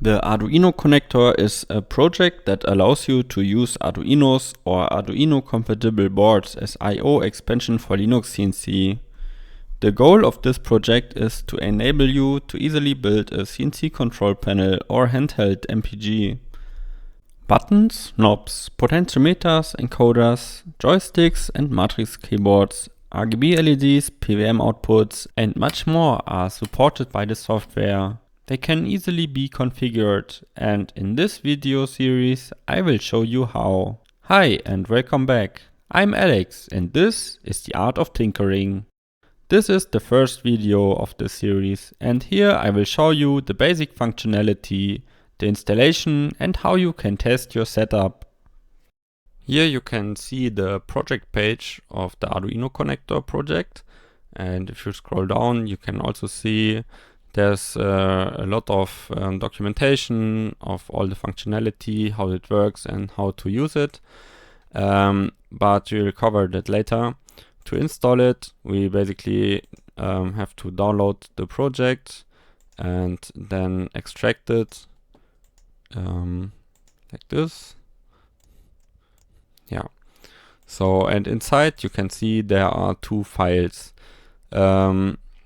The Arduino-connector is a project that allows you to use Arduinos or Arduino-compatible boards as I/O expansion for LinuxCNC. The goal of this project is to enable you to easily build a CNC control panel or handheld MPG. Buttons, knobs, potentiometers, encoders, joysticks and matrix keyboards, RGB LEDs, PWM outputs and much more are supported by the software. They can easily be configured, and in this video series I will show you how. Hi and welcome back. I'm Alex and this is the Art of Tinkering. This is the first video of the series and here I will show you the basic functionality, the installation and how you can test your setup. Here you can see the project page of the Arduino-connector project, and if you scroll down you can also see there's a lot of documentation of all the functionality, how it works and how to use it, but we'll cover that later. To install it, we basically have to download the project and then extract it like this. Yeah. So, and inside you can see there are two files.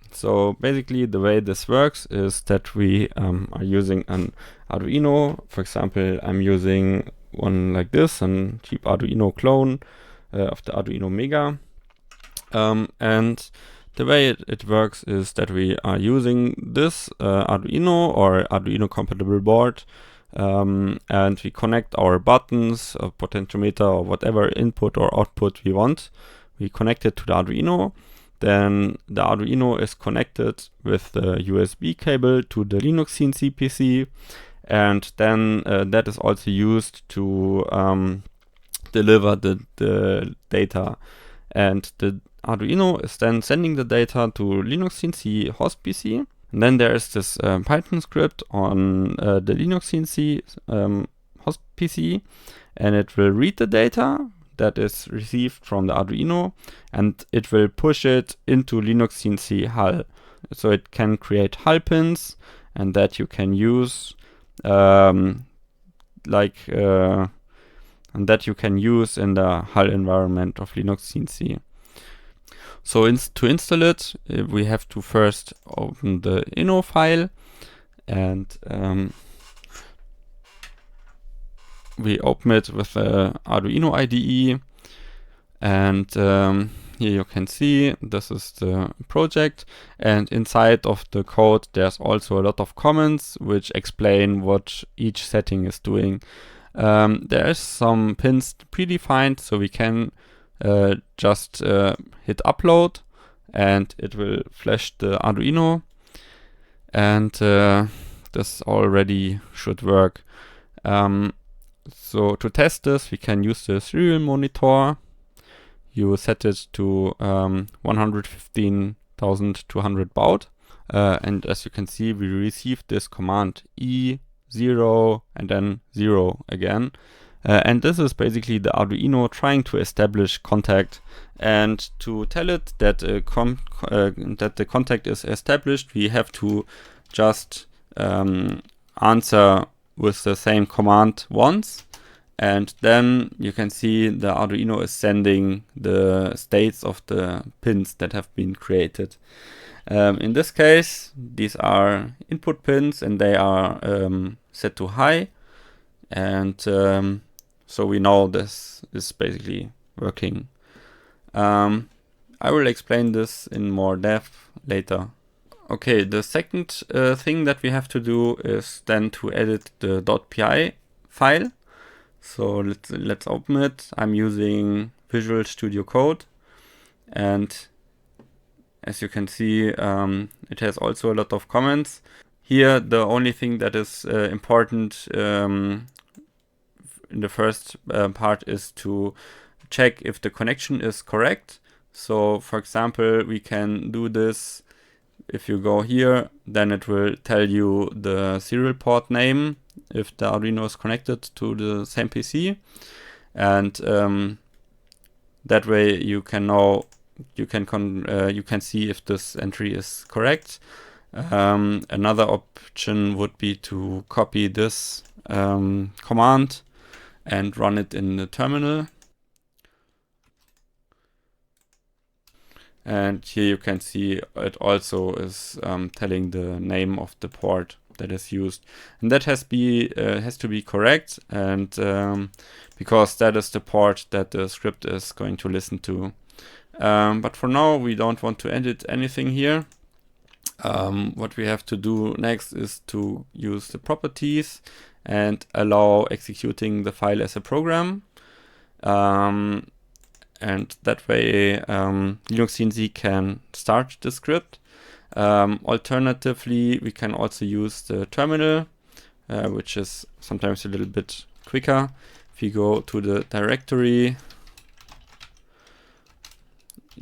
So basically the way this works is that we are using an Arduino. For example, I'm using one like this, a cheap Arduino clone of the Arduino Mega. And the way it works is that we are using this Arduino or Arduino compatible board, and we connect our buttons, a potentiometer or whatever input or output we want. We connect it to the Arduino. Then the Arduino is connected with the USB cable to the LinuxCNC PC, and then that is also used to deliver the data. And the Arduino is then sending the data to LinuxCNC host PC. And then there is this Python script on the LinuxCNC host PC, and it will read the data that is received from the Arduino, and it will push it into LinuxCNC hull. So it can create hull pins, and that you can use and that you can use in the hull environment of LinuxCNC. So to install it, we have to first open the inno file, and we open it with the Arduino IDE, and here you can see this is the project, and inside of the code there's also a lot of comments which explain what each setting is doing. There is some pins predefined, so we can just hit upload and it will flash the Arduino, and this already should work. So to test this, we can use the serial monitor. You set it to 115,200 baud. And as you can see, we received this command E0 and then 0 again. And this is basically the Arduino trying to establish contact. And to tell it that, that the contact is established, we have to just answer with the same command once, and then you can see the Arduino is sending the states of the pins that have been created. In this case, these are input pins and they are set to high, and so we know this is basically working. I will explain this in more depth later. Okay, the second thing that we have to do is then to edit the .py file. So let's open it. I'm using Visual Studio Code, and as you can see, it has also a lot of comments. Here, the only thing that is important in the first part is to check if the connection is correct. So, for example, we can do this. If you go here, then it will tell you the serial port name if the Arduino is connected to the same PC, and that way you can know, you can see if this entry is correct. Another option would be to copy this command and run it in the terminal. And here you can see it also is telling the name of the port that is used, and that has to be correct, and because that is the port that the script is going to listen to. But for now, we don't want to edit anything here. What we have to do next is to use the properties and allow executing the file as a program. And that way LinuxCNC can start the script. Alternatively, we can also use the terminal, which is sometimes a little bit quicker. If you go to the directory,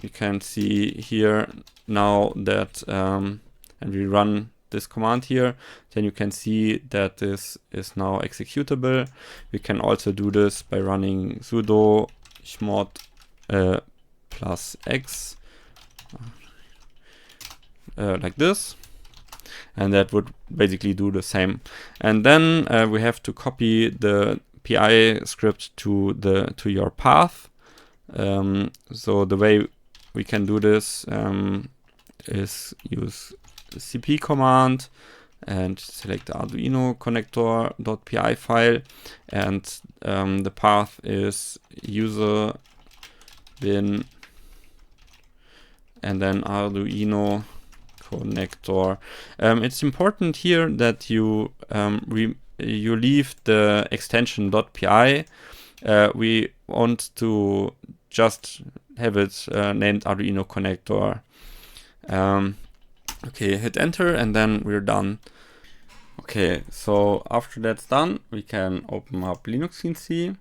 you can see here now that, and we run this command here, then you can see that this is now executable. We can also do this by running sudo chmod plus x like this, and that would basically do the same. And then we have to copy the PI script to your path. So the way we can do this is use the cp command and select the arduino-connector.py file, and the path is user bin and then Arduino connector. It's important here that you you leave the extension .py. We want to just have it named Arduino connector. Okay, hit enter and then we're done. Okay, so after that's done, we can open up LinuxCNC.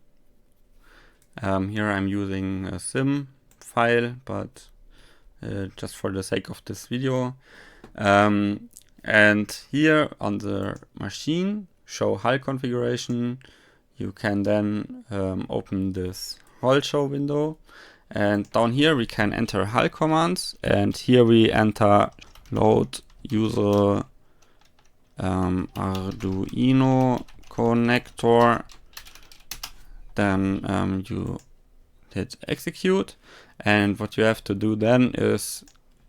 Here I'm using a sim file, but just for the sake of this video. And here on the machine, show HAL configuration, you can then open this HAL show window. And down here we can enter HAL commands, and here we enter load user Arduino connector. Then you hit execute, and what you have to do then is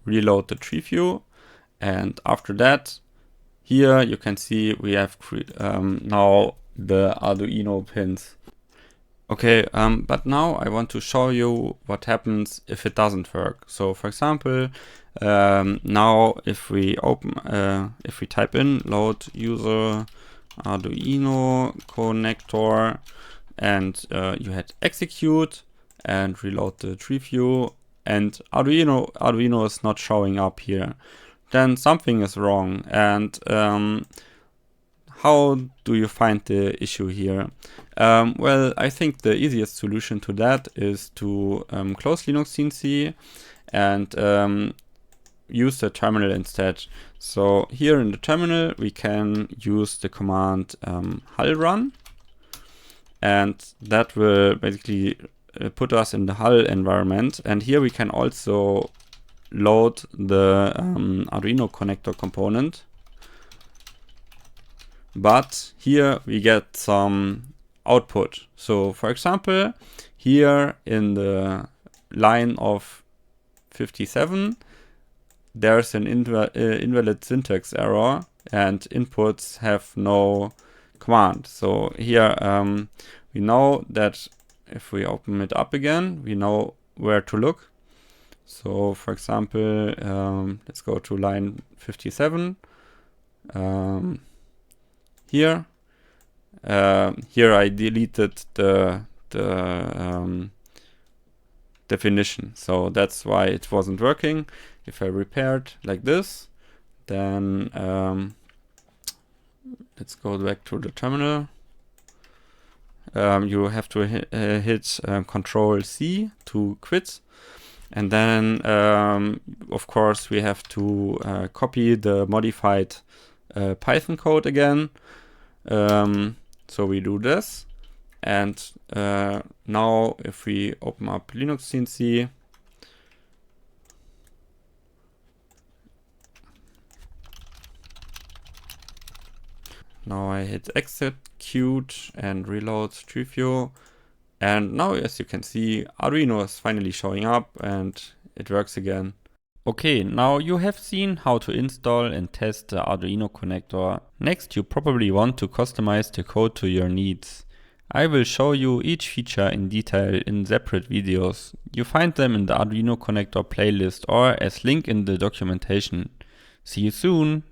reload the tree view. And after that, here you can see we have now the Arduino pins. Okay, but now I want to show you what happens if it doesn't work. So for example, now if we if we type in load user Arduino connector and you hit execute and reload the tree view, and Arduino is not showing up here, then something is wrong. And how do you find the issue here? Well, I think the easiest solution to that is to close LinuxCNC and use the terminal instead. So here in the terminal, we can use the command HAL run, and that will basically put us in the HAL environment. And here we can also load the Arduino connector component. But here we get some output. So for example, here in the line of 57, there's an invalid syntax error and inputs have no command. So here we know that if we open it up again, we know where to look. So for example, let's go to line 57. Here I deleted the definition, so that's why it wasn't working. If I repaired like this, then let's go back to the terminal. You have to hit Control C to quit, and then of course we have to copy the modified Python code again. So we do this, and now if we open up LinuxCNC, Now I hit execute and reload Street View. And now, as you can see, Arduino is finally showing up and it works again. Okay, now you have seen how to install and test the Arduino connector. Next, you probably want to customize the code to your needs. I will show you each feature in detail in separate videos. You find them in the Arduino connector playlist or as link in the documentation. See you soon!